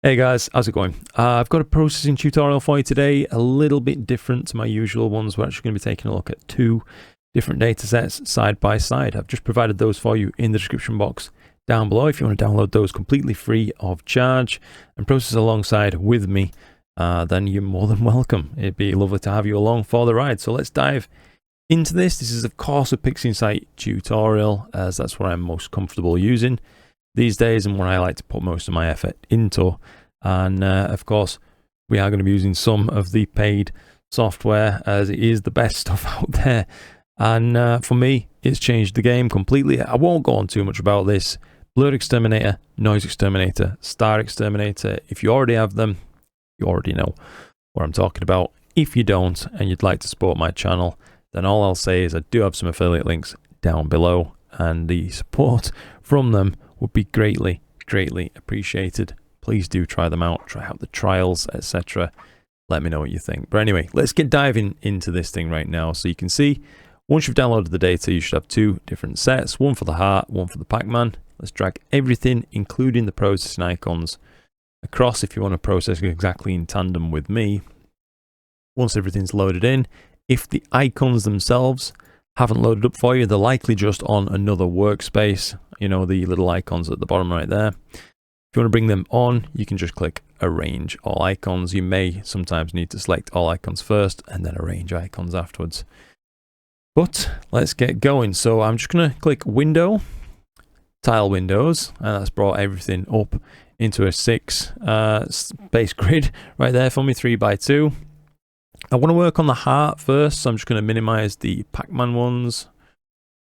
Hey guys, how's it going? I've got a processing tutorial for you today, a little bit different to my usual ones. We're actually going to be taking a look at two different data sets side by side. I've just provided those for you in the description box down below if you want to download those completely free of charge and process alongside with me. Then you're more than welcome. It'd be lovely to have you along for the ride. So let's dive into this. This is of course a PixInsight tutorial, as that's what I'm most comfortable using these days and what I like to put most of my effort into. And of course we are going to be using some of the paid software, as it is the best stuff out there, and for me it's changed the game completely. I won't go on too much about this. BlurXTerminator, NoiseXTerminator, StarXTerminator. If you already have them, you already know what I'm talking about. If you don't and you'd like to support my channel, then all I'll say is I do have some affiliate links down below, and the support from them would be greatly appreciated. Please do try them out, try out the trials, etc. Let me know what you think. But anyway, let's get diving into this thing right now. So you can see, once you've downloaded the data, you should have two different sets, one for the heart, one for the Pacman. Let's drag everything, including the processing icons, across if you want to process exactly in tandem with me. Once everything's loaded in, if the icons themselves haven't loaded up for you, they're likely just on another workspace. You know, the little icons at the bottom right there. If you want to bring them on, you can just click arrange all icons. You may sometimes need to select all icons first and then arrange icons afterwards. But let's get going. So I'm just going to click window, tile windows, and that's brought everything up into a 6 space grid right there for me, 3x2. I want to work on the heart first, so I'm just going to minimize the Pacman ones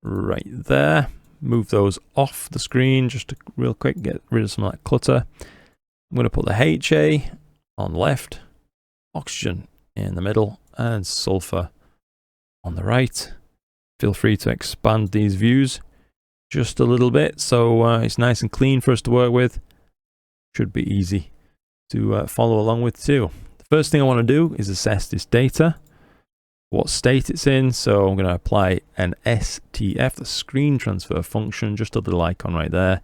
right there. Move those off the screen just to real quick, get rid of some of that clutter. I'm going to put the HA on the left, oxygen in the middle, and sulfur on the right. Feel free to expand these views just a little bit so it's nice and clean for us to work with. Should be easy to follow along with too. The first thing I want to do is assess this data, what state it's in. So I'm going to apply an STF, the screen transfer function, just a little icon right there,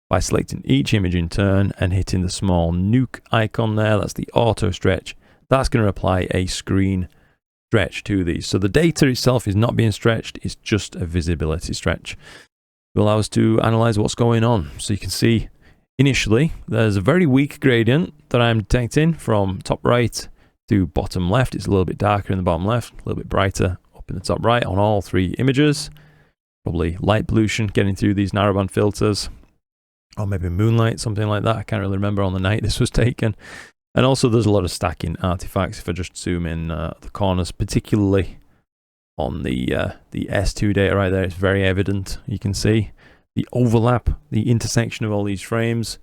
by selecting each image in turn and hitting the small nuke icon there. That's the auto stretch. That's going to apply a screen stretch to these. So the data itself is not being stretched, it's just a visibility stretch. It will allow us to analyze what's going on. So you can see initially there's a very weak gradient that I'm detecting from top right to bottom left. It's a little bit darker in the bottom left, a little bit brighter up in the top right on all three images. Probably light pollution getting through these narrowband filters, or maybe moonlight, something like that. I can't really remember on the night this was taken. And also there's a lot of stacking artifacts. If I just zoom in the corners, particularly on the S2 data right there, it's very evident. You can see the overlap, the intersection of all these frames.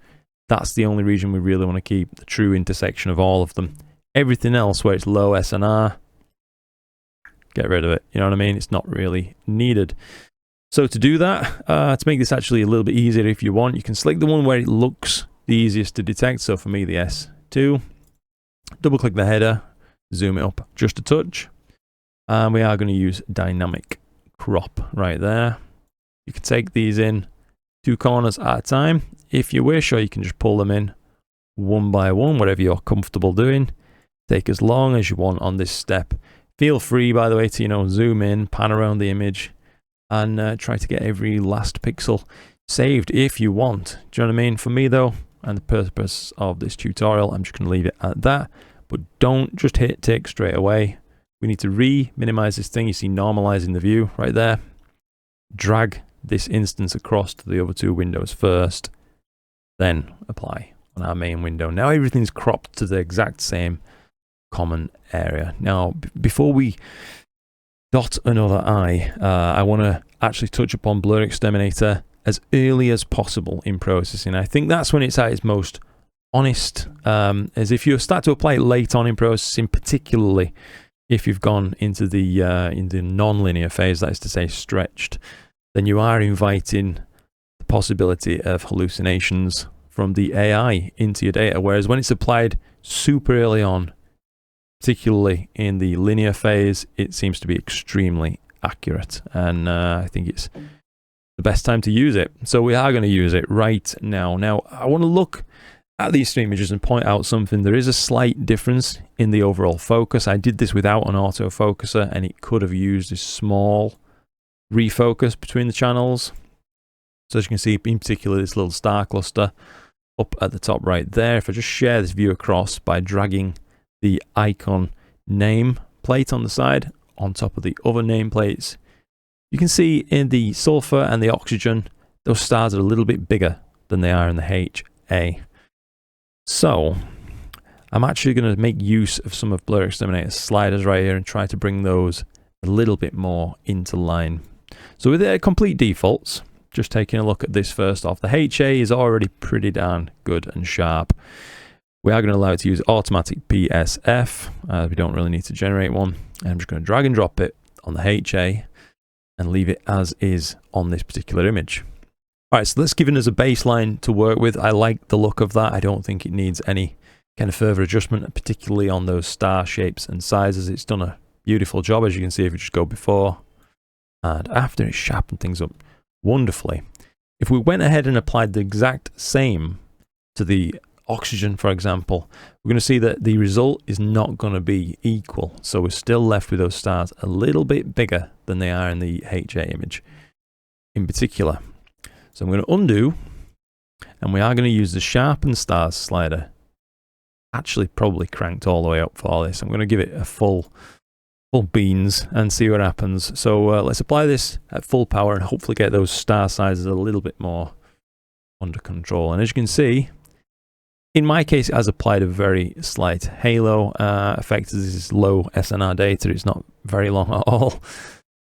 That's the only region we really want to keep, the true intersection of all of them. Everything else where it's low SNR, get rid of it. You know what I mean? It's not really needed. So to do that, to make this actually a little bit easier, if you want, you can select the one where it looks the easiest to detect. So for me, the S2. Double click the header, zoom it up just a touch. And we are going to use dynamic crop right there. You can take these in 2 corners at a time if you wish, or you can just pull them in one by one, whatever you're comfortable doing. Take as long as you want on this step. Feel free, by the way, to, you know, zoom in, pan around the image, and try to get every last pixel saved if you want. Do you know what I mean? For me though, and the purpose of this tutorial, I'm just going to leave it at that. But don't just hit tick straight away. We need to minimize this thing. You see normalizing the view right there. Drag this instance across to the other 2 windows first, then apply on our main window. Now everything's cropped to the exact same common area. Now before we dot another I, I want to actually touch upon BlurXTerminator as early as possible in processing. I think that's when it's at its most honest, as if you start to apply it late on in processing, particularly if you've gone into the non-linear phase, that is to say stretched, then you are inviting the possibility of hallucinations from the AI into your data. Whereas when it's applied super early on, particularly in the linear phase, it seems to be extremely accurate. And I think it's the best time to use it. So we are going to use it right now. Now, I want to look at these three images and point out something. There is a slight difference in the overall focus. I did this without an autofocuser, and it could have used a small refocus between the channels. So as you can see, in particular, this little star cluster up at the top right there. If I just share this view across by dragging the icon name plate on the side on top of the other nameplates, you can see in the sulfur and the oxygen, those stars are a little bit bigger than they are in the HA. So I'm actually going to make use of some of BlurXTerminator's sliders right here and try to bring those a little bit more into line. So with their complete defaults, just taking a look at this first off, the HA is already pretty darn good and sharp. We are going to allow it to use automatic PSF. We don't really need to generate one. And I'm just going to drag and drop it on the HA and leave it as is on this particular image. All right, so that's given us a baseline to work with. I like the look of that. I don't think it needs any kind of further adjustment, particularly on those star shapes and sizes. It's done a beautiful job, as you can see, if you just go before and after. It's sharpened things up wonderfully. If we went ahead and applied the exact same to the oxygen, for example, we're going to see that the result is not going to be equal. So we're still left with those stars a little bit bigger than they are in the HA image in particular. So I'm going to undo, and we are going to use the sharpen stars slider. Actually, probably cranked all the way up for this. I'm going to give it a full beans and see what happens. So let's apply this at full power and hopefully get those star sizes a little bit more under control. And as you can see, in my case, it has applied a very slight halo effect. This is low SNR data. It's not very long at all,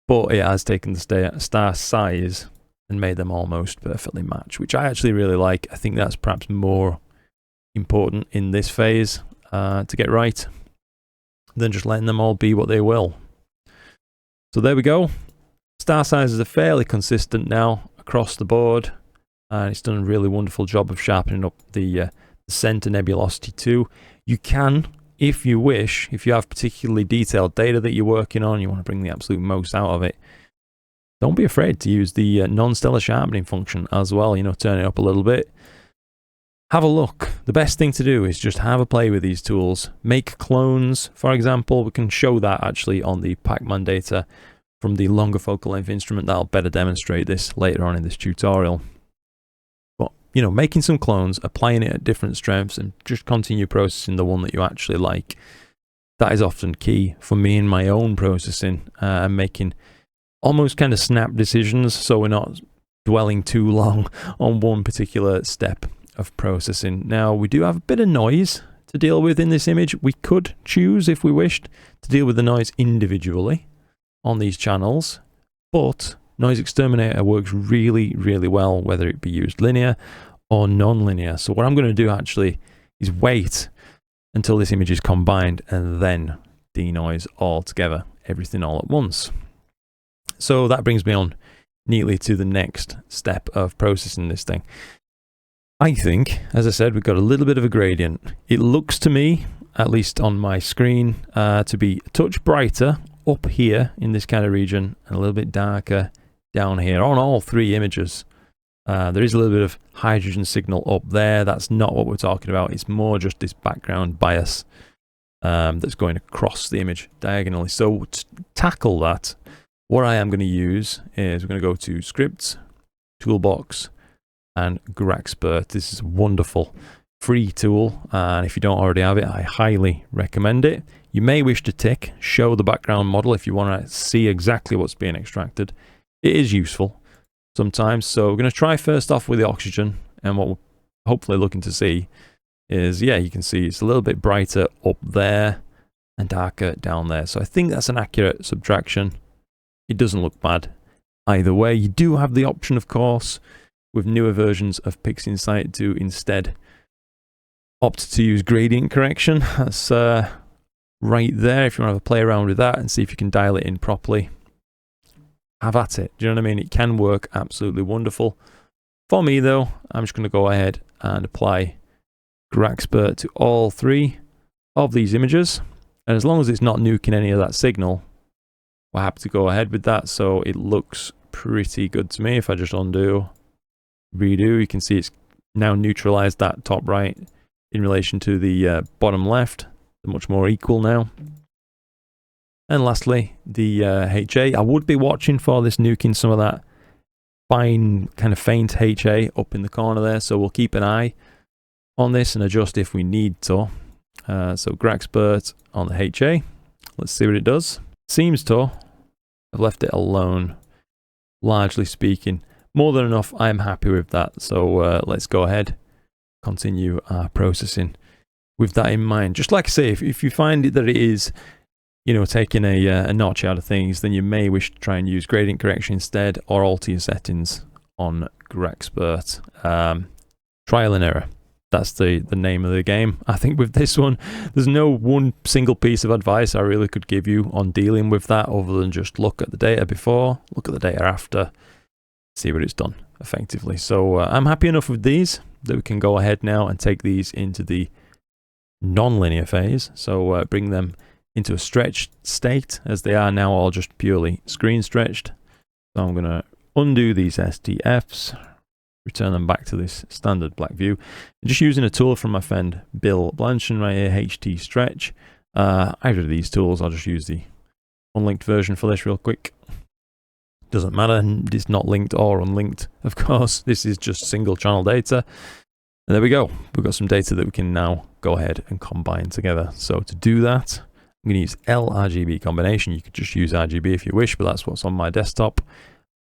but it has taken the star size and made them almost perfectly match, which I actually really like. I think that's perhaps more important in this phase to get right than just letting them all be what they will. So there we go. Star sizes are fairly consistent now across the board, and it's done a really wonderful job of sharpening up the center nebulosity too. You can, if you wish, if you have particularly detailed data that you're working on, you want to bring the absolute most out of it, don't be afraid to use the non-stellar sharpening function as well. You know, turn it up a little bit. Have a look. The best thing to do is just have a play with these tools. Make clones, for example. We can show that actually on the Pacman data from the longer focal length instrument. That'll better demonstrate this later on in this tutorial. But, you know, making some clones, applying it at different strengths, and just continue processing the one that you actually like. That is often key for me in my own processing, and making almost kind of snap decisions, so we're not dwelling too long on one particular step of processing. Now, we do have a bit of noise to deal with in this image. We could choose, if we wished, to deal with the noise individually on these channels, but NoiseXTerminator works really, really well, whether it be used linear or non-linear. So what I'm going to do actually is wait until this image is combined and then denoise all together, everything all at once. So that brings me on neatly to the next step of processing this thing. I think, as I said, we've got a little bit of a gradient. It looks to me, at least on my screen, to be a touch brighter up here in this kind of region and a little bit darker down here on all three images. There is a little bit of hydrogen signal up there. That's not what we're talking about. It's more just this background bias that's going across the image diagonally. So to tackle that, what I am going to use is we're going to go to Scripts, Toolbox, and GradientXTerminator. This is a wonderful free tool, and if you don't already have it, I highly recommend it. You may wish to tick show the background model if you want to see exactly what's being extracted. It is useful sometimes. So we're going to try first off with the oxygen, and what we're hopefully looking to see is, yeah, you can see it's a little bit brighter up there and darker down there. So I think that's an accurate subtraction. It doesn't look bad either way. You do have the option, of course, with newer versions of PixInsight to instead opt to use gradient correction. That's right there. If you want to have a play around with that and see if you can dial it in properly, have at it. Do you know what I mean? It can work absolutely wonderful. For me, though, I'm just going to go ahead and apply GradientXTerminator to all three of these images. And as long as it's not nuking any of that signal, we're happy to go ahead with that. So it looks pretty good to me. If I just undo, redo, you can see it's now neutralized that top right in relation to the bottom left. They're much more equal now. And lastly, the HA. I would be watching for this nuking some of that fine, kind of faint HA up in the corner there. So we'll keep an eye on this and adjust if we need to. So GradientXpert on the HA. Let's see what it does. Seems to have left it alone, largely speaking. More than enough. I'm happy with that. So let's go ahead, continue our processing with that in mind. Just like I say, if you find that it is, you know, taking a notch out of things, then you may wish to try and use gradient correction instead, or alter your settings on GradientXpert. Trial and error. That's the name of the game. I think with this one, there's no one single piece of advice I really could give you on dealing with that, other than just look at the data before, look at the data after, see what it's done effectively. So I'm happy enough with these that we can go ahead now and take these into the non-linear phase. So bring them into a stretched state, as they are now all just purely screen stretched. So I'm going to undo these STFs, return them back to this standard black view. I'm just using a tool from my friend Bill Blanchard right here, HT Stretch. Either of these tools, I'll just use the unlinked version for this real quick. Doesn't matter, it's not linked or unlinked, of course. This is just single channel data. And there we go. We've got some data that we can now go ahead and combine together. So to do that, I'm going to use L-RGB combination. You could just use RGB if you wish, but that's what's on my desktop.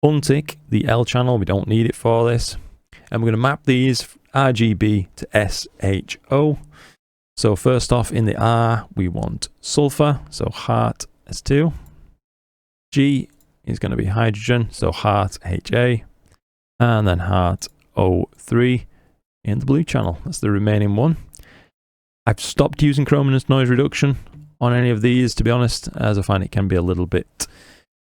Untick the L channel. We don't need it for this. And we're going to map these RGB to SHO. So first off, in the R, we want sulfur. So heart S2. G is going to be hydrogen. So heart HA. And then heart O3 in the blue channel. That's the remaining one. I've stopped using chrominance noise reduction on any of these, to be honest, as I find it can be a little bit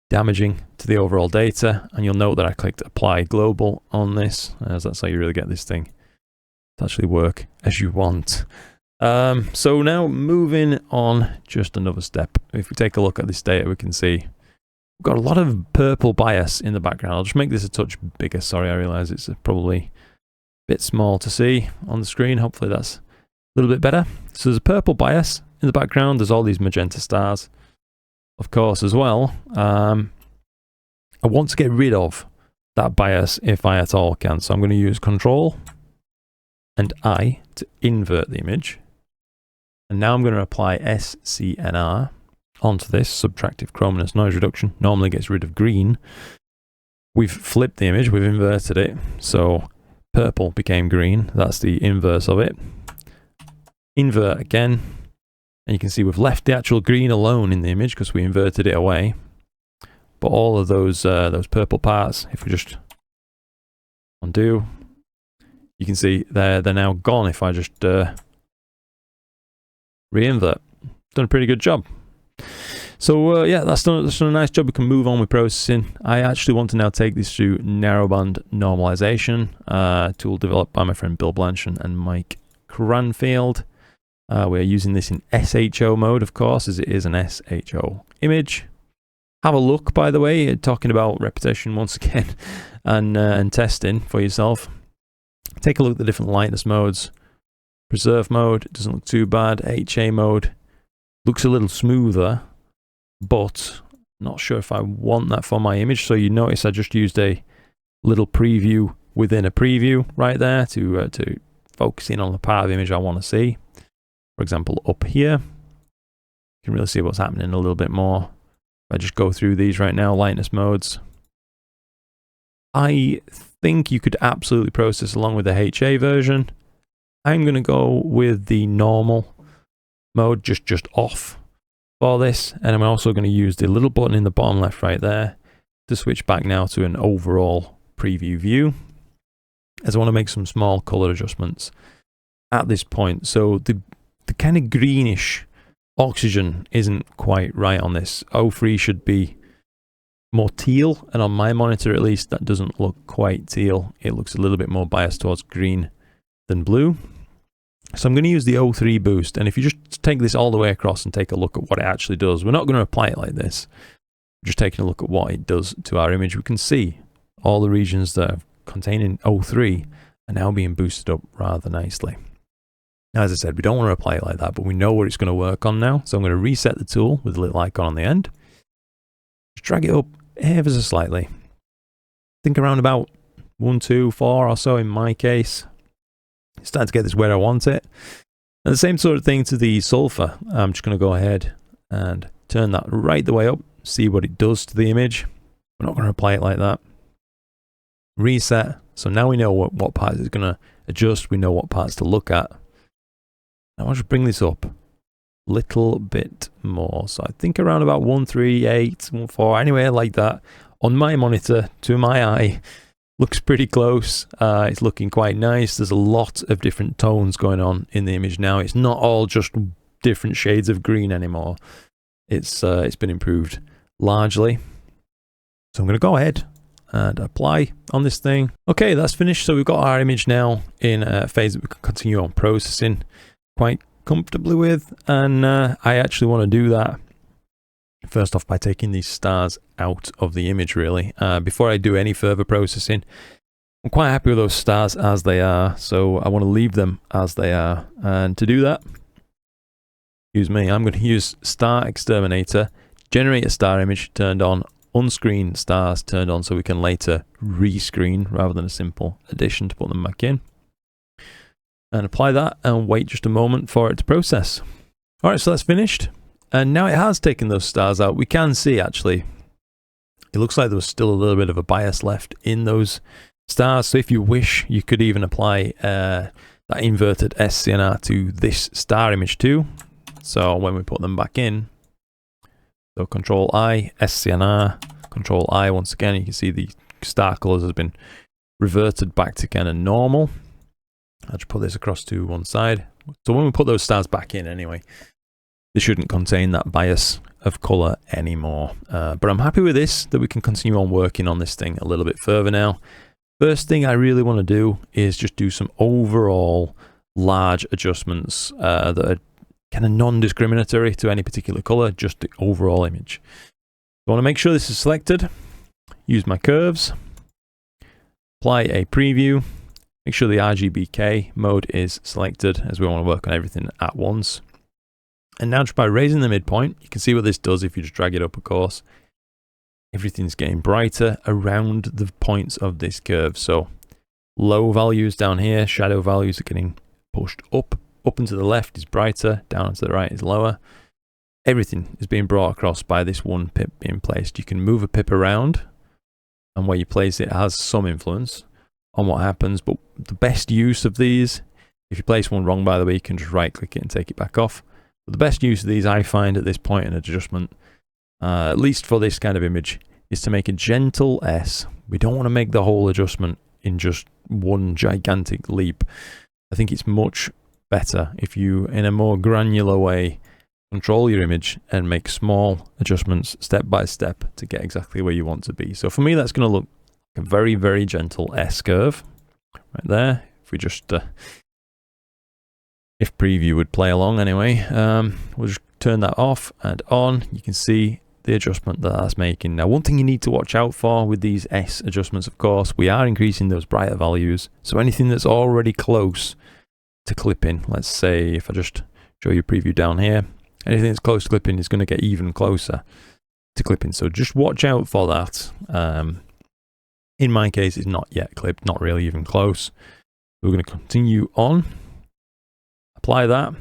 damaging to the overall data. And you'll note that I clicked apply global on this, as that's how you really get this thing to actually work as you want. So now moving on just another step. If we take a look at this data, we can see we've got a lot of purple bias in the background. I'll just make this a touch bigger. Sorry, I realize it's probably a bit small to see on the screen. Hopefully that's a little bit better. So there's a purple bias in the background. There's all these magenta stars, of course, as well. I want to get rid of that bias if I at all can. So I'm going to use Control and I to invert the image. And now I'm going to apply SCNR onto this, subtractive chrominance noise reduction. Normally gets rid of green. We've flipped the image, we've inverted it. So purple became green. That's the inverse of it. Invert again. And you can see we've left the actual green alone in the image because we inverted it away. But all of those purple parts, if we just undo, you can see they're now gone if I just re-invert. Done a pretty good job. So yeah, that's done a nice job. We can move on with processing. I actually want to now take this through narrowband normalization, tool developed by my friend Bill Blanchard and Mike Cranfield. We're using this in SHO mode, of course, as it is an SHO image. Have a look, by the way, talking about repetition once again, and testing for yourself. Take a look at the different lightness modes. Preserve mode, it doesn't look too bad. HA mode looks a little smoother, but not sure if I want that for my image. So you notice I just used a little preview within a preview right there to focus in on the part of the image I want to see. For example, up here, you can really see what's happening a little bit more. If I just go through these right now, lightness modes. I think you could absolutely process along with the HA version. I'm going to go with the normal mode, just off for this. And I'm also going to use the little button in the bottom left right there to switch back now to an overall preview view, as I want to make some small color adjustments at this point. So the kind of greenish oxygen isn't quite right on this. O3 should be more teal, and on my monitor at least that doesn't look quite teal. It looks a little bit more biased towards green than blue. So I'm going to use the O3 boost, and if you just take this all the way across and take a look at what it actually does, we're not going to apply it like this. We're just taking a look at what it does to our image. We can see all the regions that are containing O3 are now being boosted up rather nicely. Now, as I said, we don't want to apply it like that, but we know what it's going to work on now. So I'm going to reset the tool with a little icon on the end. Just drag it up ever so slightly. I think around about 1, 2, 4 or so in my case. It's starting to get this where I want it. And the same sort of thing to the sulfur. I'm just going to go ahead and turn that right the way up, see what it does to the image. We're not going to apply it like that. Reset. So now we know what parts it's going to adjust. We know what parts to look at. Now I'll just bring this up a little bit more. So I think around about 138, 14, anywhere like that. On my monitor, to my eye, looks pretty close. It's looking quite nice. There's a lot of different tones going on in the image now. It's not all just different shades of green anymore. It's been improved largely. So I'm going to go ahead and apply on this thing. Okay, that's finished. So we've got our image now in a phase that we can continue on processing quite comfortably with. And I actually want to do that first off by taking these stars out of the image, really. Before I do any further processing, I'm quite happy with those stars as they are. So I want to leave them as they are. And to do that, excuse me, I'm going to use StarXTerminator, generate a star image turned on, unscreen stars turned on, so we can later rescreen rather than a simple addition to put them back in. And apply that and wait just a moment for it to process. Alright, so that's finished. And now it has taken those stars out. We can see actually, it looks like there was still a little bit of a bias left in those stars. So if you wish, you could even apply that inverted SCNR to this star image too. So when we put them back in, so Control I, SCNR, Control I, once again, you can see the star colors has been reverted back to kind of normal. I'll just put this across to one side. So when we put those stars back in anyway, they shouldn't contain that bias of color anymore. But I'm happy with this, that we can continue on working on this thing a little bit further now. First thing I really want to do is just do some overall large adjustments that are kind of non-discriminatory to any particular color, just the overall image. I want to make sure this is selected, use my curves, apply a preview, make sure the RGBK mode is selected as we want to work on everything at once. And now just by raising the midpoint, you can see what this does if you just drag it up, of course. Everything's getting brighter around the points of this curve. So low values down here, shadow values are getting pushed up. Up and to the left is brighter, down and to the right is lower. Everything is being brought across by this one pip being placed. You can move a pip around, and where you place it has some influence on what happens, but the best use of these, if you place one wrong, by the way, you can just right click it and take it back off. But the best use of these I find at this point in adjustment, at least for this kind of image, is to make a gentle S. We don't want to make the whole adjustment in just one gigantic leap. I think it's much better if you, in a more granular way, control your image and make small adjustments step by step to get exactly where you want to be. So for me, that's going to look like a very, very gentle S curve right there. If we just, if preview would play along anyway, we'll just turn that off and on. You can see the adjustment that that's making. Now, one thing you need to watch out for with these S adjustments, of course, we are increasing those brighter values. So anything that's already close to clipping, let's say if I just show you a preview down here, anything that's close to clipping is going to get even closer to clipping. So just watch out for that. In my case, it's not yet clipped, not really even close. We're going to continue on, apply that.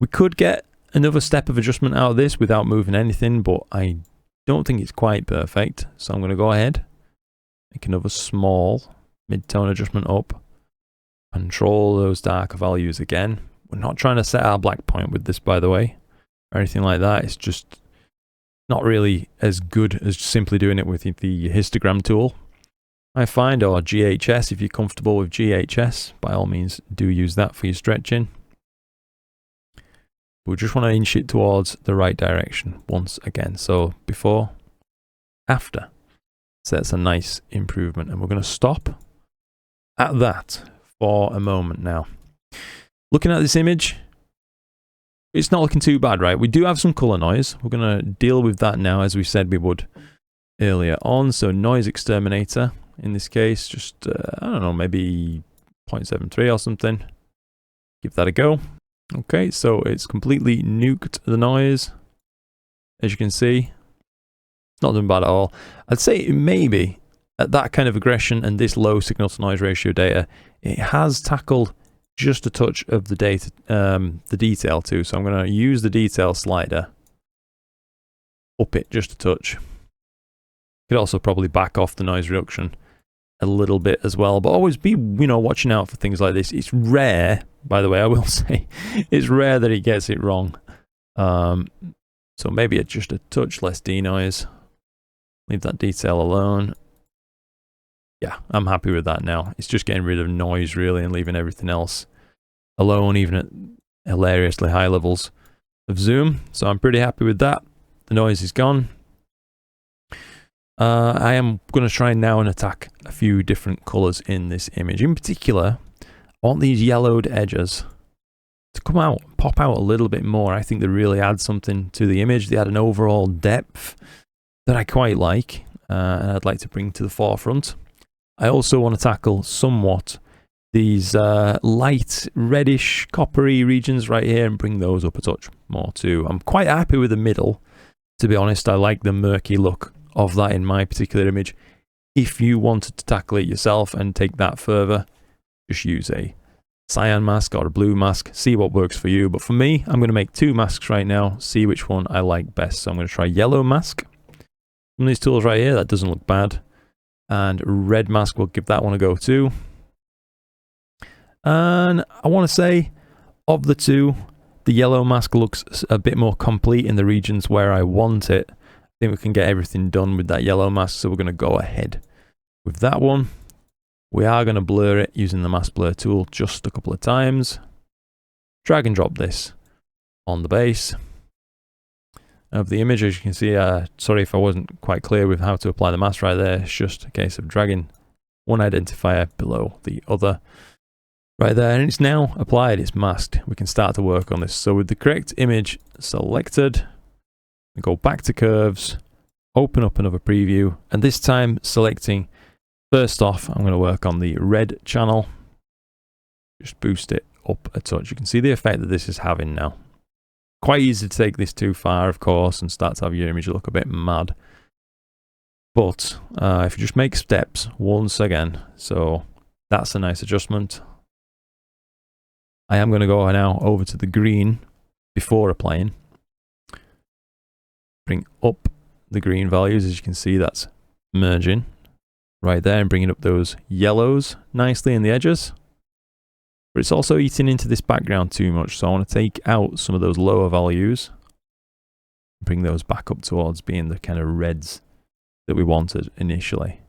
We could get another step of adjustment out of this without moving anything, but I don't think it's quite perfect. So I'm going to go ahead, make another small mid-tone adjustment up, control those darker values again. We're not trying to set our black point with this, by the way, or anything like that. It's just not really as good as simply doing it with the histogram tool, I find, or GHS. If you're comfortable with GHS, by all means do use that for your stretching. We just want to inch it towards the right direction once again. So before, after. So that's a nice improvement, and we're going to stop at that for a moment now. Looking at this image, it's not looking too bad, right? We do have some color noise. We're going to deal with that now, as we said we would earlier on. So NoiseXTerminator, in this case, just, I don't know, maybe 0.73 or something. Give that a go. Okay, so it's completely nuked the noise, as you can see. Not done bad at all. I'd say maybe at that kind of aggression and this low signal to noise ratio data, it has tackled just a touch of the data, the detail too. So I'm going to use the detail slider, up it just a touch. Could also probably back off the noise reduction a little bit as well, but always be, you know, watching out for things like this. It's rare, by the way, I will say, it's rare that he gets it wrong. So maybe it's just a touch less denoise. Leave that detail alone. Yeah, I'm happy with that now. It's just getting rid of noise really and leaving everything else alone, even at hilariously high levels of zoom. So I'm pretty happy with that. The noise is gone. I am going to try now and attack a few different colors in this image. In particular, I want these yellowed edges to come out, pop out a little bit more. I think they really add something to the image. They add an overall depth that I quite like, and I'd like to bring to the forefront. I also want to tackle somewhat these light reddish coppery regions right here and bring those up a touch more too. I'm quite happy with the middle, to be honest. I like the murky look of that in my particular image. If you wanted to tackle it yourself and take that further, just use a cyan mask or a blue mask, see what works for you. But for me, I'm going to make two masks right now, see which one I like best. So I'm going to try yellow mask. One of these tools right here, that doesn't look bad. And red mask, we'll give that one a go too. And I want to say, of the two, the yellow mask looks a bit more complete in the regions where I want it. I think we can get everything done with that yellow mask, so we're going to go ahead with that one. We are going to blur it using the mask blur tool just a couple of times. Drag and drop this on the base of the image. As you can see, sorry if I wasn't quite clear with how to apply the mask right there. It's just a case of dragging one identifier below the other right there, and it's now applied, it's masked. We can start to work on this. So with the correct image selected, we go back to curves, open up another preview, and this time selecting, first off, I'm going to work on the red channel. Just boost it up a touch. You can see the effect that this is having now. Quite easy to take this too far, of course, and start to have your image look a bit mad. But if you just make steps once again, so that's a nice adjustment. I am going to go now over to the green before applying. Bring up the green values. As you can see, that's merging right there and bringing up those yellows nicely in the edges. But it's also eating into this background too much, so I want to take out some of those lower values, bring those back up towards being the kind of reds that we wanted initially.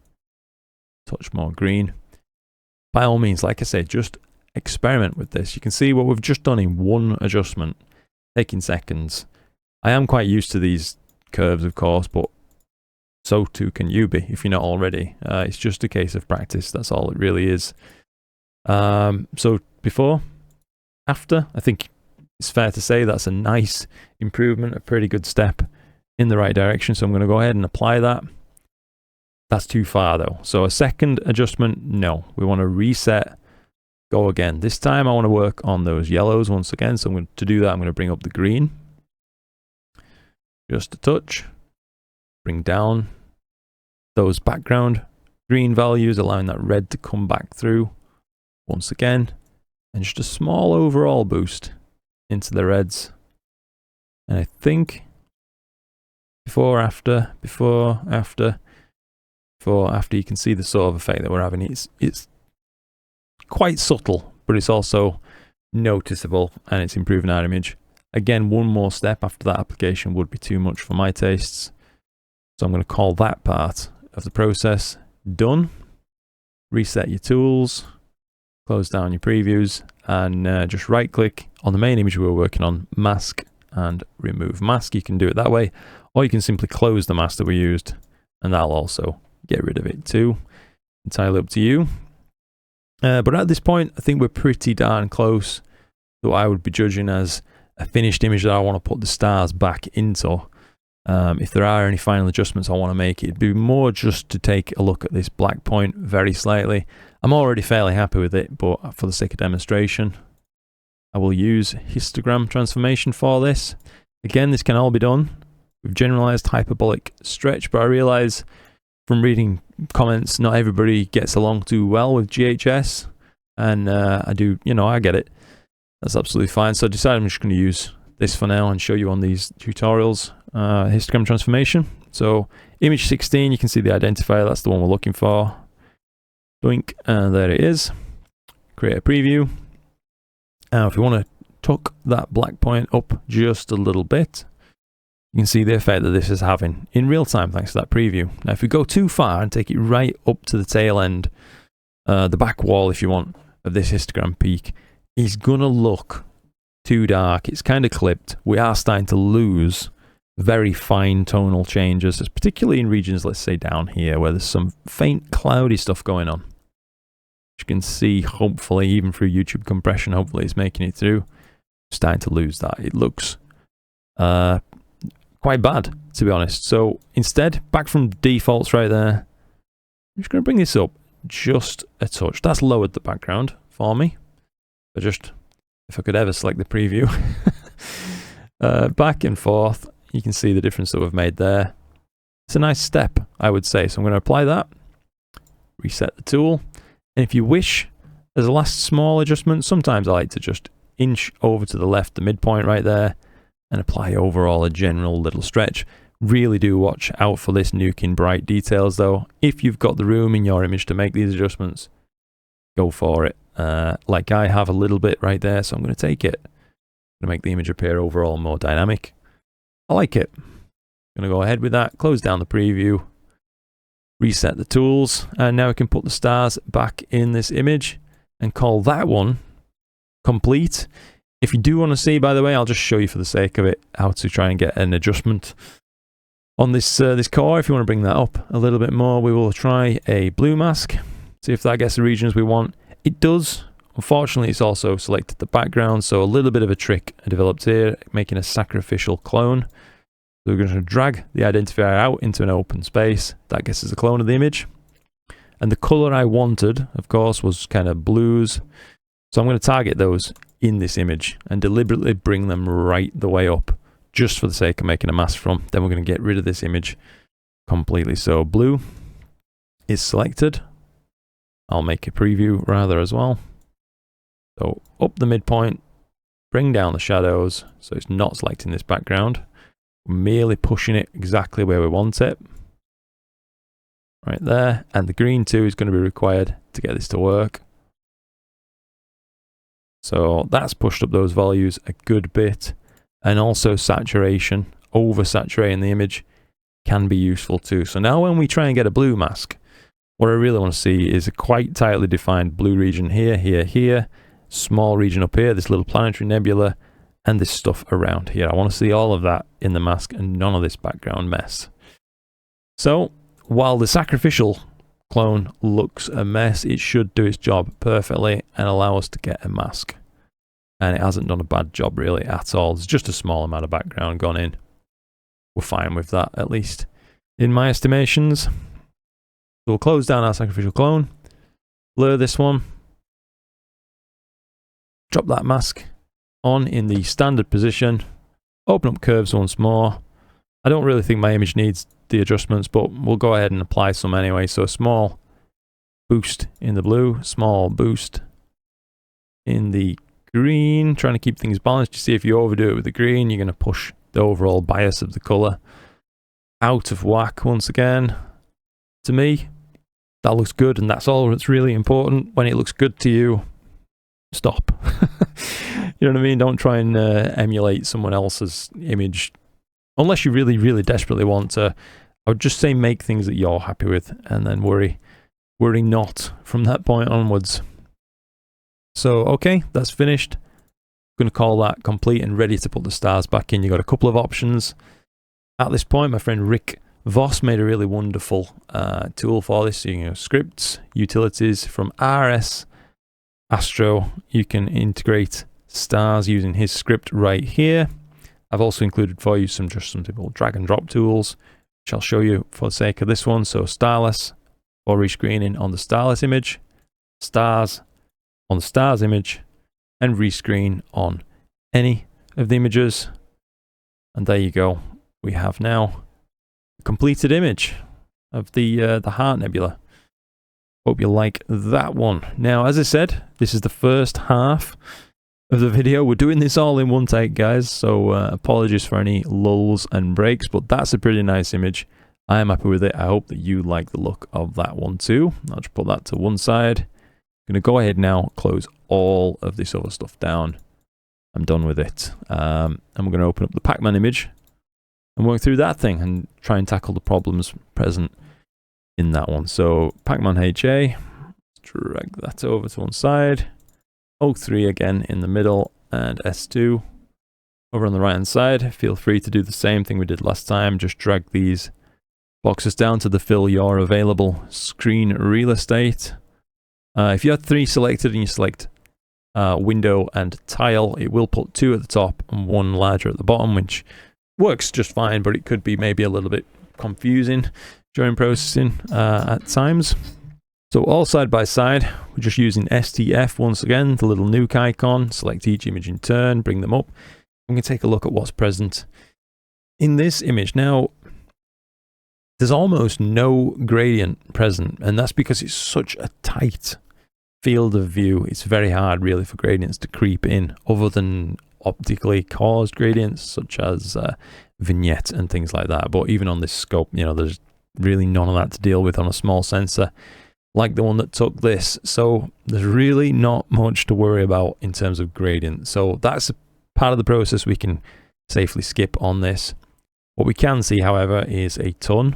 Touch more green. By all means, like I said, just experiment with this. You can see what we've just done in one adjustment, taking seconds. I am quite used to these curves, of course, but so too can you be if you're not already. It's just a case of practice, that's all it really is. So before, after, I think it's fair to say that's a nice improvement, a pretty good step in the right direction. So I'm going to go ahead and apply that. That's too far though. So a second adjustment, no. We want to reset, go again. This time I want to work on those yellows once again. So to do that, I'm going to bring up the green. Just a touch. Bring down those background green values, allowing that red to come back through once again. And just a small overall boost into the reds. And I think before, after, you can see the sort of effect that we're having. It's quite subtle, but it's also noticeable, and it's improving our image. Again, one more step after that application would be too much for my tastes. So I'm going to call that part of the process done. Reset your tools, close down your previews, and just right click on the main image we were working on, mask, and remove mask. You can do it that way, or you can simply close the mask that we used, and that'll also get rid of it too. Entirely up to you. But at this point, I think we're pretty darn close to what I would be judging as a finished image that I want to put the stars back into. If there are any final adjustments I want to make, it'd be more just to take a look at this black point very slightly. I'm already fairly happy with it, but for the sake of demonstration, I will use histogram transformation for this. Again, this can all be done with generalized hyperbolic stretch, but I realize from reading comments, not everybody gets along too well with GHS, and I do, you know, I get it. That's absolutely fine. So I decided I'm just going to use this for now and show you on these tutorials, histogram transformation. So image 16, you can see the identifier, that's the one we're looking for. Blink, and there it is. Create a preview. Now, if you want to tuck that black point up just a little bit, you can see the effect that this is having in real time thanks to that preview. Now, if we go too far and take it right up to the tail end, the back wall, if you want, of this histogram peak, is going to look too dark. It's kind of clipped. We are starting to lose very fine tonal changes, particularly in regions, let's say down here, where there's some faint cloudy stuff going on. You can see, hopefully, even through YouTube compression, hopefully it's making it through. Starting to lose that. It looks quite bad, to be honest. So instead, back from defaults right there, I'm just going to bring this up just a touch. That's lowered the background for me. But just, if I could ever select the preview, back and forth, you can see the difference that we've made there. It's a nice step, I would say. So I'm going to apply that, reset the tool. And if you wish, as a last small adjustment, sometimes I like to just inch over to the left, the midpoint right there, and apply overall a general little stretch. Really do watch out for this nuking bright details though. If you've got the room in your image to make these adjustments, go for it. Like I have a little bit right there, so I'm going to take it. I'm going to make the image appear overall more dynamic. I like it. I'm going to go ahead with that, close down the preview, reset the tools, and now we can put the stars back in this image and call that one complete. If you do want to see, by the way, I'll just show you for the sake of it how to try and get an adjustment on this this core. If you want to bring that up a little bit more, we will try a blue mask, see if that gets the regions we want. It does. Unfortunately, it's also selected the background, so a little bit of a trick I developed here, making a sacrificial clone. So we're going to drag the identifier out into an open space. That gets us a clone of the image. And the color I wanted, of course, was kind of blues. So I'm going to target those in this image and deliberately bring them right the way up, just for the sake of making a mask from. Then we're going to get rid of this image completely. So blue is selected. I'll make a preview rather as well. So up the midpoint, bring down the shadows so it's not selecting this background. We're merely pushing it exactly where we want it. Right there. And the green too is going to be required to get this to work. So that's pushed up those values a good bit. And also saturation, oversaturating the image can be useful too. So now when we try and get a blue mask, what I really want to see is a quite tightly defined blue region here, here, here, small region up here, this little planetary nebula, and this stuff around here. I want to see all of that in the mask and none of this background mess. So while the sacrificial clone looks a mess, it should do its job perfectly and allow us to get a mask. And it hasn't done a bad job really at all. There's just a small amount of background gone in. We're fine with that, at least in my estimations. So we'll close down our sacrificial clone, blur this one, drop that mask on in the standard position, open up curves once more. I don't really think my image needs the adjustments, but we'll go ahead and apply some anyway. So a small boost in the blue, small boost in the green, trying to keep things balanced. You see, if you overdo it with the green, you're going to push the overall bias of the color out of whack once again. To me, that looks good, and that's all that's really important. When it looks good to you, stop. You know what I mean? Don't try and emulate someone else's image unless you really, really desperately want to. I would just say make things that you're happy with, and then worry not from that point onwards. So, okay, that's finished. I'm going to call that complete and ready to put the stars back in. You've got a couple of options. At this point, my friend Rick Voss made a really wonderful tool for this. So you can go scripts, utilities from RS Astro. You can integrate stars using his script right here. I've also included for you some simple drag and drop tools, which I'll show you for the sake of this one. So starless for rescreening on the starless image, stars on the stars image, and rescreen on any of the images. And there you go. We have now a completed image of the Heart Nebula. Hope you like that one. Now, as I said, this is the first half of the video. We're doing this all in one take, guys, so apologies for any lulls and breaks, but that's a pretty nice image. I am happy with it. I hope that you like the look of that one too. I'll just put that to one side. I'm going to go ahead now, close all of this other stuff down. I'm done with it. And we're going to open up the Pacman image and work through that thing and try and tackle the problems present in that one. So Pacman HA, drag that over to one side. O3 again in the middle, and S2 over on the right hand side. Feel free to do the same thing we did last time. Just drag these boxes down to fill your available screen real estate. If you have 3 selected and you select window and tile, it will put 2 at the top and 1 larger at the bottom, which works just fine, but it could be maybe a little bit confusing during processing at times. So all side by side, we're just using STF once again, the little nuke icon. Select each image in turn, bring them up. I'm going to take a look at what's present in this image. Now, there's almost no gradient present, and that's because it's such a tight field of view. It's very hard really for gradients to creep in, other than optically caused gradients such as vignette and things like that. But even on this scope, you know, there's really none of that to deal with on a small sensor like the one that took this. So there's really not much to worry about in terms of gradient. So that's a part of the process we can safely skip on this. What we can see, however, is a ton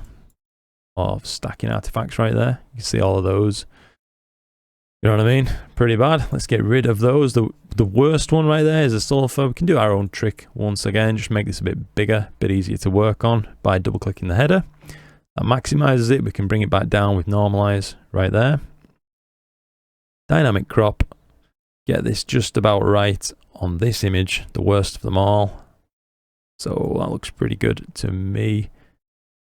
of stacking artifacts right there. You can see all of those. You know what I mean? Pretty bad. Let's get rid of those. The worst one right there is a sulfur. We can do our own trick once again. Just make this a bit bigger, a bit easier to work on by double clicking the header. That maximizes it. We can bring it back down with normalize right there. Dynamic crop. Get this just about right on this image, the worst of them all. So that looks pretty good to me.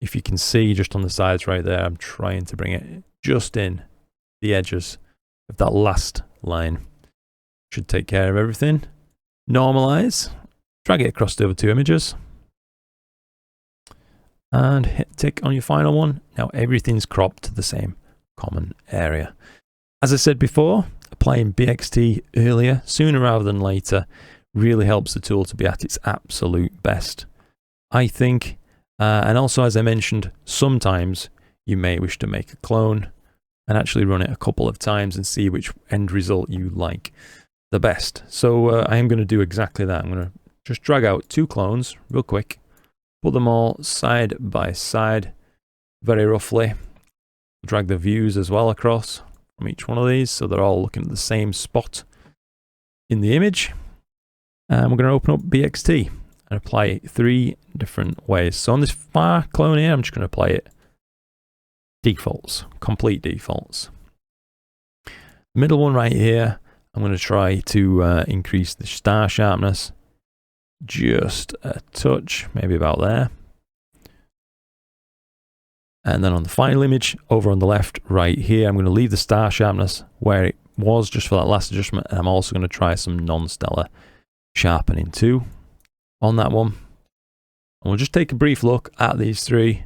If you can see just on the sides right there, I'm trying to bring it just in the edges of that last line. Should take care of everything. Normalize. Drag it across the other 2 images. And hit tick on your final one. Now everything's cropped to the same common area. As I said before, applying BXT earlier, sooner rather than later, really helps the tool to be at its absolute best, I think. And also, as I mentioned, sometimes you may wish to make a clone and actually run it a couple of times and see which end result you like the best. So I am going to do exactly that. I'm going to just drag out 2 clones real quick. Put them all side by side, very roughly. Drag the views as well across from each one of these, so they're all looking at the same spot in the image. And we're going to open up BXT and apply it 3 different ways. So on this far clone here, I'm just going to apply it defaults, complete defaults. Middle one right here, I'm going to try to increase the star sharpness just a touch, maybe about there. And then on the final image over on the left right here, I'm going to leave the star sharpness where it was just for that last adjustment, and I'm also going to try some non-stellar sharpening too on that one. And we'll just take a brief look at these 3. You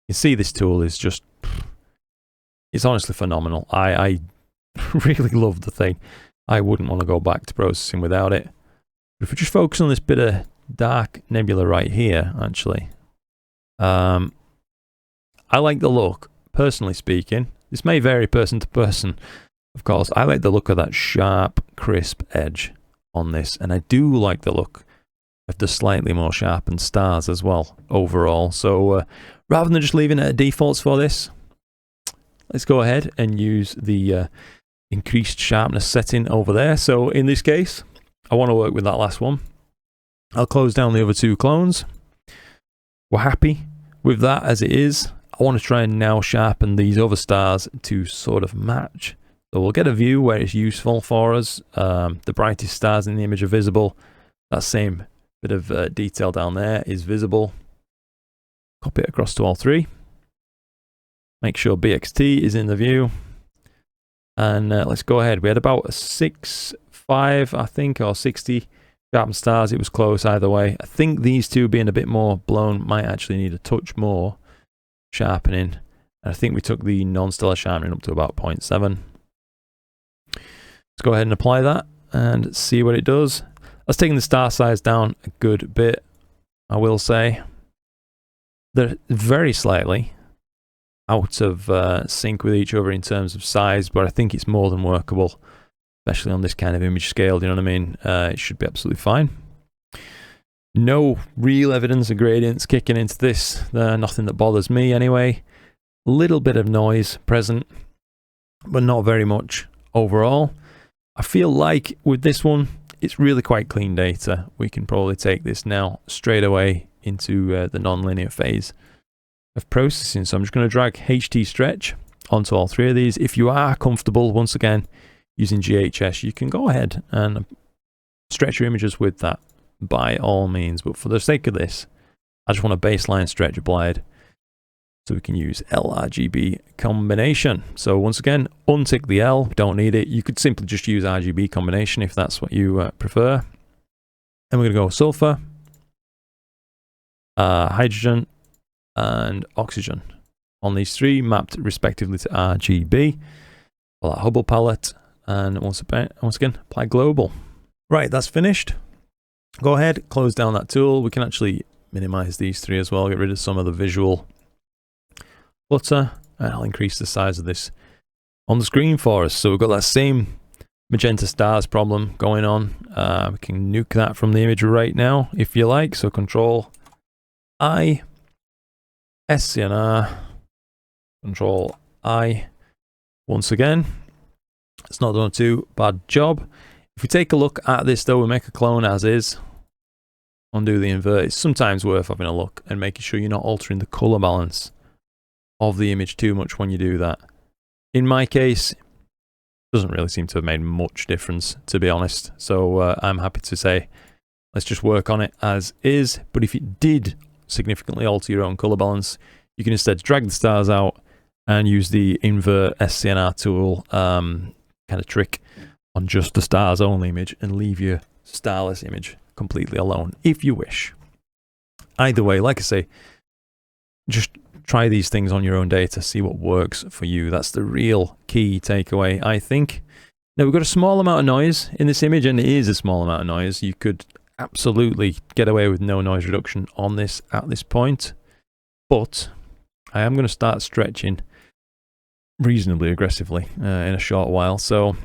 can see this tool is just, it's honestly phenomenal. I really love the thing. I wouldn't want to go back to processing without it. But if we just focus on this bit of dark nebula right here, actually, I like the look, personally speaking. This may vary person to person, of course. I like the look of that sharp, crisp edge on this, and I do like the look of the slightly more sharpened stars as well, overall. So rather than just leaving it at defaults for this, let's go ahead and use the increased sharpness setting over there. So in this case, I want to work with that last one. I'll close down the other 2 clones. We're happy with that as it is. I want to try and now sharpen these other stars to sort of match. So we'll get a view where it's useful for us. The brightest stars in the image are visible. That same bit of detail down there is visible. Copy it across to all 3. Make sure BXT is in the view. And let's go ahead. We had about a 6.5 5, I think, or 60 sharpened stars. It was close either way. I think these two being a bit more blown might actually need a touch more sharpening. And I think we took the non-stellar sharpening up to about 0.7. Let's go ahead and apply that and see what it does. That's taking the star size down a good bit, I will say. They're very slightly out of sync with each other in terms of size, but I think it's more than workable, especially on this kind of image scale, you know what I mean? It should be absolutely fine. No real evidence of gradients kicking into this. Nothing that bothers me anyway. A little bit of noise present, but not very much overall. I feel like with this one, it's really quite clean data. We can probably take this now straight away into the non-linear phase of processing. So I'm just going to drag HT stretch onto all three of these. If you are comfortable, once again, using GHS, you can go ahead and stretch your images with that by all means. But for the sake of this, I just want a baseline stretch applied so we can use L-RGB combination. So once again, untick the L, don't need it. You could simply just use RGB combination if that's what you prefer. And we're going to go sulfur, hydrogen, and oxygen on these three, mapped respectively to RGB. Well, that Hubble palette, and once again, apply global. Right, that's finished. Go ahead, close down that tool. We can actually minimize these three as well, get rid of some of the visual clutter, and I'll increase the size of this on the screen for us. So we've got that same magenta stars problem going on. We can nuke that from the image right now if you like. So Control I, SCNR, Control I. Once again, it's not done too bad job. If we take a look at this though, we make a clone as is, undo the invert. It's sometimes worth having a look and making sure you're not altering the color balance of the image too much when you do that. In my case, it doesn't really seem to have made much difference, to be honest. So I'm happy to say, let's just work on it as is. But if it did significantly alter your own color balance, you can instead drag the stars out and use the invert SCNR tool kind of trick on just the stars only image and leave your starless image completely alone if you wish. Either way, like I say, just try these things on your own data, see what works for you. That's the real key takeaway, I think. Now, we've got a small amount of noise in this image, and it is a small amount of noise. You could absolutely get away with no noise reduction on this at this point, but I am going to start stretching reasonably aggressively in a short while. So I'm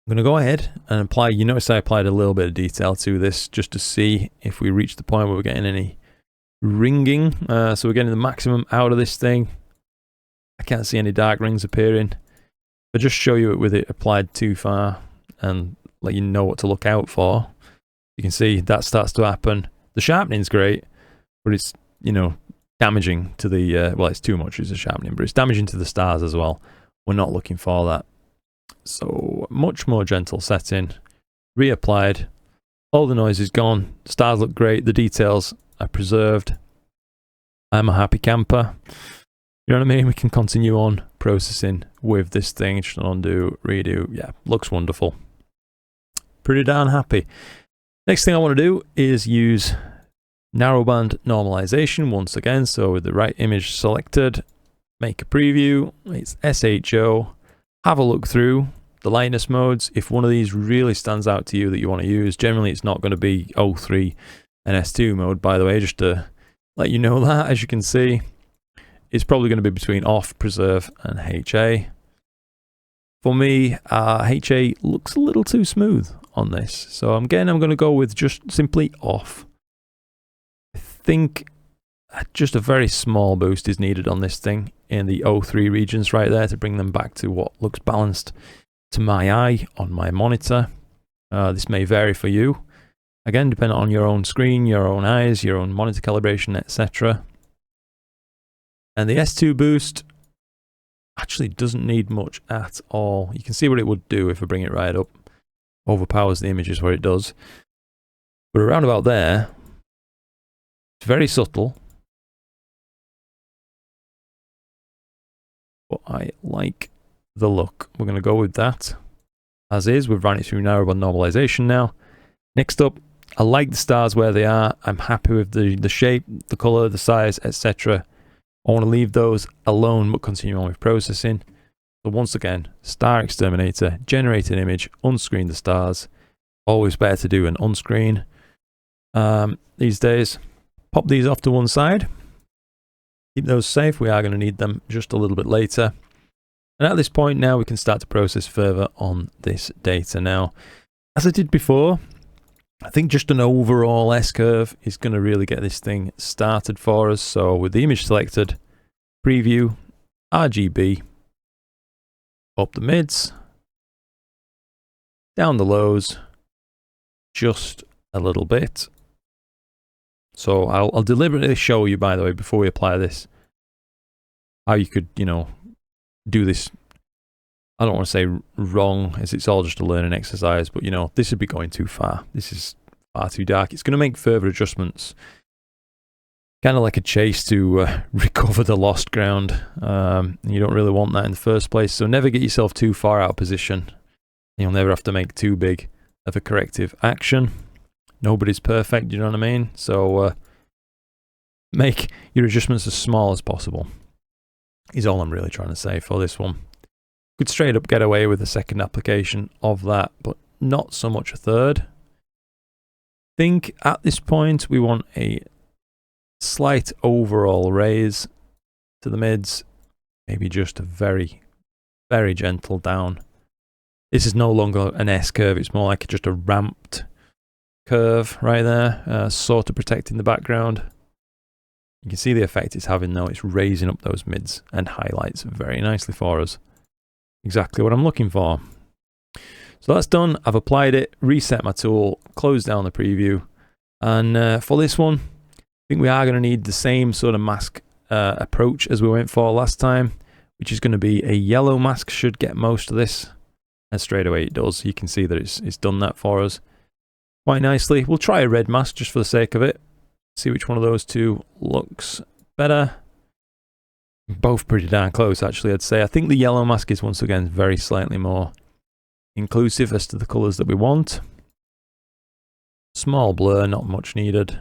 going to go ahead and apply, you notice I applied a little bit of detail to this just to see if we reach the point where we're getting any ringing. So we're getting the maximum out of this thing. I can't see any dark rings appearing. I'll just show you it with it applied too far and let you know what to look out for. You can see that starts to happen. The sharpening's great, but it's, you know, damaging to the, well, it's too much, it's a sharpening, but it's damaging to the stars as well. We're not looking for that. So much more gentle setting, reapplied, all the noise is gone, the stars look great, the details are preserved. I'm a happy camper. You know what I mean? We can continue on processing with this thing. Just undo, redo. Yeah, looks wonderful. Pretty darn happy. Next thing I want to do is use narrowband normalization once again. So with the right image selected, make a preview. It's SHO. Have a look through the lightness modes. If one of these really stands out to you that you want to use, generally it's not going to be O3 and S2 mode, by the way, just to let you know that. As you can see, it's probably going to be between off, preserve, and HA. For me, HA looks a little too smooth on this. So again, I'm going to go with just simply off. I think just a very small boost is needed on this thing in the O3 regions right there to bring them back to what looks balanced to my eye on my monitor. This may vary for you. Again, depending on your own screen, your own eyes, your own monitor calibration, etc. And the S2 boost actually doesn't need much at all. You can see what it would do if I bring it right up. Overpowers the images where it does. But around about there, it's very subtle. But I like the look. We're going to go with that. as is. We've run it through narrowband normalization now. Next up, I like the stars where they are. I'm happy with the shape, the color, the size, etc. I want to leave those alone but continue on with processing. So once again, StarXTerminator, generate an image, unscreen the stars. Always better to do an unscreen these days. Pop these off to one side. Keep those safe. We are going to need them just a little bit later. And at this point now we can start to process further on this data. Now, as I did before, I think just an overall S-curve is going to really get this thing started for us. So with the image selected, preview, RGB, up the mids, down the lows, just a little bit. So I'll deliberately show you, by the way, before we apply this, how you could, you know, do this. I don't want to say wrong, as it's all just a learning exercise, but you know, this would be going too far. This is far too dark. It's going to make further adjustments. Kind of like a chase to recover the lost ground. You don't really want that in the first place, so never get yourself too far out of position. You'll never have to make too big of a corrective action. Nobody's perfect, you know what I mean? So make your adjustments as small as possible is all I'm really trying to say for this one. Could straight up get away with a second application of that, but not so much a third. I think at this point we want a slight overall raise to the mids, maybe just a very, very gentle down. This is no longer an S-curve, it's more like just a ramped curve right there, sort of protecting the background. You can see the effect it's having though. It's raising up those mids and highlights very nicely for us. Exactly what I'm looking for. So that's done. I've applied it, reset my tool, closed down the preview. And for this one, I think we are going to need the same sort of mask approach as we went for last time, which is going to be a yellow mask should get most of this. And straight away it does. You can see that it's done that for us quite nicely. We'll try a red mask just for the sake of it. See which one of those two looks better. Both pretty darn close, actually, I'd say. I think the yellow mask is once again very slightly more inclusive as to the colours that we want. Small blur, not much needed.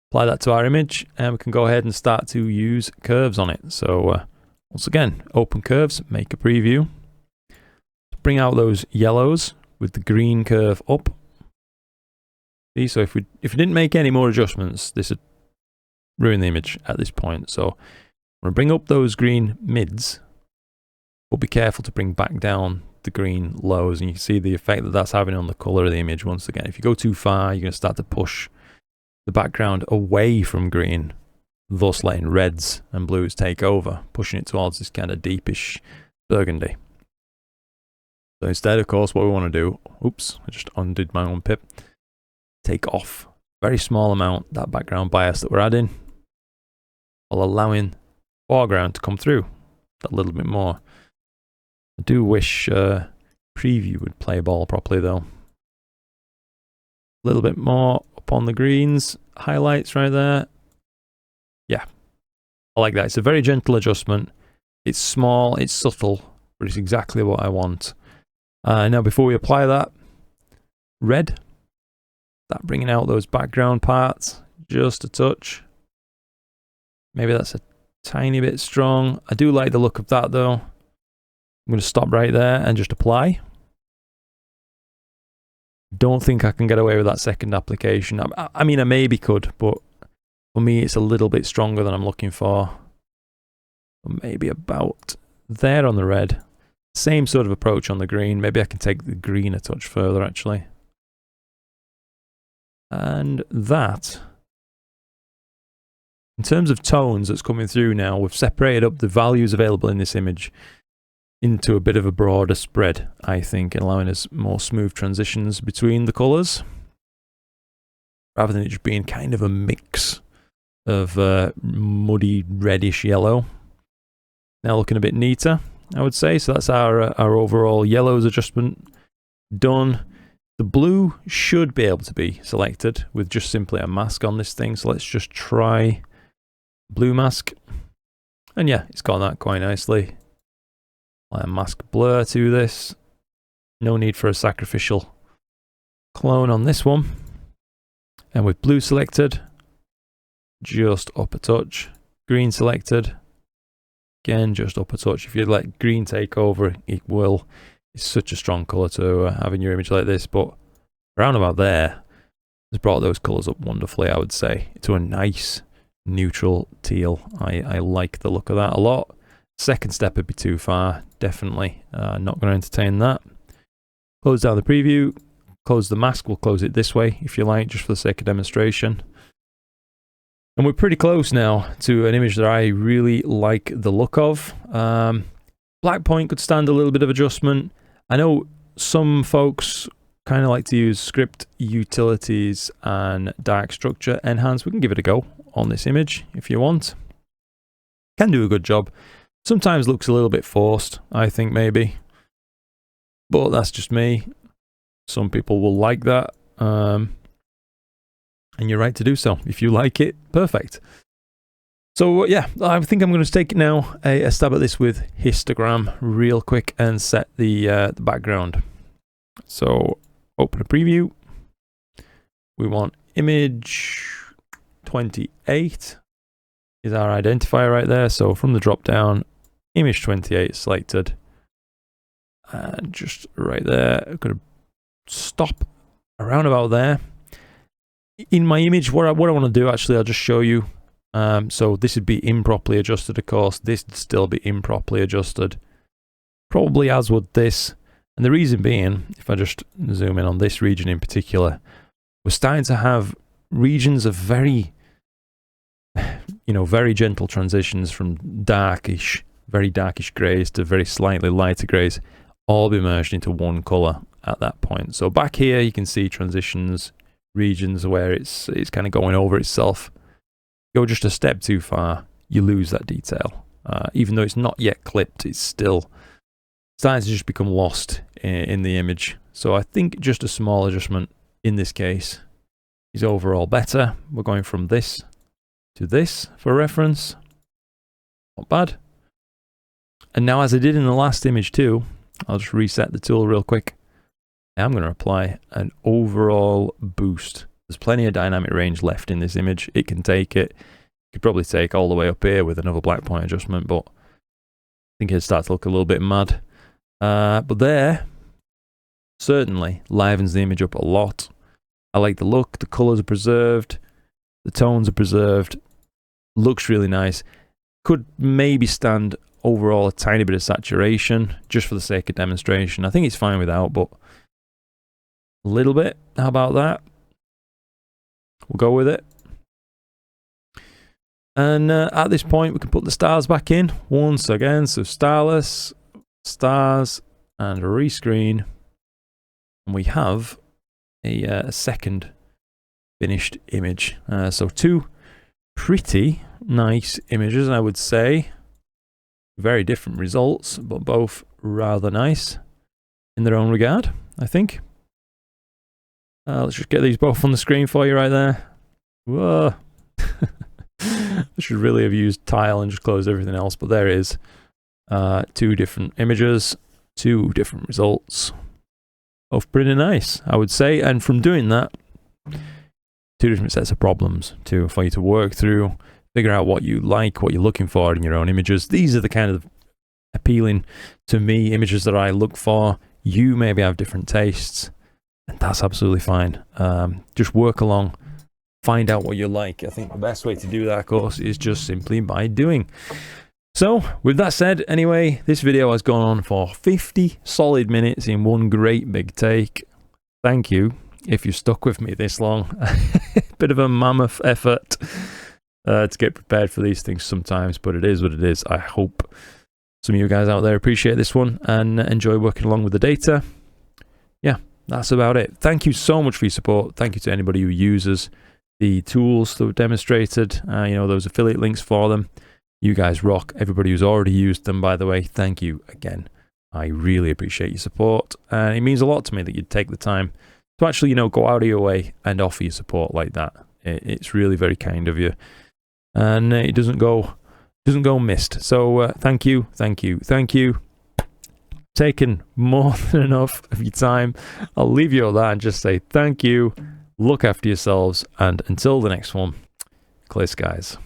Apply that to our image, and we can go ahead and start to use curves on it. So once again, open curves, make a preview. Bring out those yellows with the green curve up. See, so if we didn't make any more adjustments, this would ruin the image at this point. So I'm going to bring up those green mids, but be careful to bring back down the green lows, and you can see the effect that that's having on the color of the image. Once again, if you go too far, you're going to start to push the background away from green, thus letting reds and blues take over, pushing it towards this kind of deepish burgundy. So instead, of course, what we want to do, oops, I just undid my own pip, take off a very small amount that background bias that we're adding, while allowing foreground to come through a little bit more. I do wish preview would play ball properly though. A little bit more up on the greens, highlights right there. Yeah, I like that. It's a very gentle adjustment. It's small, it's subtle, but it's exactly what I want. Now before we apply that, red, start bringing out those background parts just a touch. Maybe that's a tiny bit strong. I do like the look of that though. I'm going to stop right there and just apply. Don't think I can get away with that second application. I mean, I maybe could, but for me it's a little bit stronger than I'm looking for. Maybe about there on the red. Same sort of approach on the green. Maybe I can take the green a touch further actually. And that, in terms of tones that's coming through now, we've separated up the values available in this image into a bit of a broader spread, I think, allowing us more smooth transitions between the colours, rather than it just being kind of a mix of muddy reddish yellow. Now looking a bit neater, I would say. So that's our overall yellows adjustment done. The blue should be able to be selected with just simply a mask on this thing. So let's just try blue mask. And yeah, it's got that quite nicely. Apply a mask blur to this. No need for a sacrificial clone on this one. And with blue selected, just up a touch. Green selected, again, just up a touch. If you let green take over, it will. It's such a strong colour to have in your image like this, but around about there has brought those colours up wonderfully, I would say, to a nice neutral teal. I like the look of that a lot. Second step would be too far, definitely. Not going to entertain that. Close down the preview, close the mask. We'll close it this way if you like, just for the sake of demonstration. And we're pretty close now to an image that I really like the look of. Black point could stand a little bit of adjustment. I know some folks kind of like to use script utilities and dark structure enhance. We can give it a go on this image if you want. Can do a good job. Sometimes looks a little bit forced, I think, maybe. But that's just me. Some people will like that. And you're right to do so. If you like it, perfect. So yeah, I think I'm going to take now a stab at this with histogram real quick and set the background. So open a preview. We want image 28 is our identifier right there. So from the drop down, image 28 is selected. And just right there, I'm going to stop around about there. In my image, what I want to do, actually, I'll just show you. So this would be improperly adjusted, of course. This would still be improperly adjusted. Probably as would this. And the reason being, if I just zoom in on this region in particular, we're starting to have regions of very, very gentle transitions from very darkish grays to very slightly lighter grays, all be merged into one color at that point. So back here, you can see transitions, regions where it's kind of going over itself. Go just a step too far, you lose that detail. Even though it's not yet clipped, it's still starting to just become lost in the image. So I think just a small adjustment in this case is overall better. We're going from this to this for reference. Not bad. And now, as I did in the last image too, I'll just reset the tool real quick. I'm going to apply an overall boost. There's plenty of dynamic range left in this image. It can take it. Could probably take all the way up here with another black point adjustment, but I think it'd start to look a little bit mad. But there, certainly livens the image up a lot. I like the look. The colors are preserved. The tones are preserved. Looks really nice. Could maybe stand overall a tiny bit of saturation just for the sake of demonstration. I think it's fine without, but a little bit. How about that? We'll go with it. And at this point, we can put the stars back in once again. So starless, stars, and rescreen. And we have a second finished image. So two pretty nice images, I would say. Very different results, but both rather nice in their own regard, I think. Let's just get these both on the screen for you right there. Whoa. I should really have used tile and just closed everything else, but there it is. Two different images, two different results. Both pretty nice, I would say. And from doing that, two different sets of problems for you to work through, figure out what you like, what you're looking for in your own images. These are the kind of appealing to me images that I look for. You maybe have different tastes, and that's absolutely fine. Just work along, find out what you like. I think the best way to do that, of course, is just simply by doing. So, with that said, anyway, this video has gone on for 50 solid minutes in one great big take. Thank you if you stuck with me this long. Bit of a mammoth effort to get prepared for these things sometimes, but it is what it is. I hope some of you guys out there appreciate this one and enjoy working along with the data. Yeah, that's about it. Thank you so much for your support. Thank you to anybody who uses the tools that were demonstrated, those affiliate links for them. You guys rock. Everybody who's already used them, by the way, thank you again. I really appreciate your support, and it means a lot to me that you'd take the time to actually, go out of your way and offer your support like that. It's really very kind of you, and it doesn't go missed. So thank you, thank you, thank you. taken more than enough of your time. I'll leave you all that and just say thank you, look after yourselves, and until the next one, clear skies.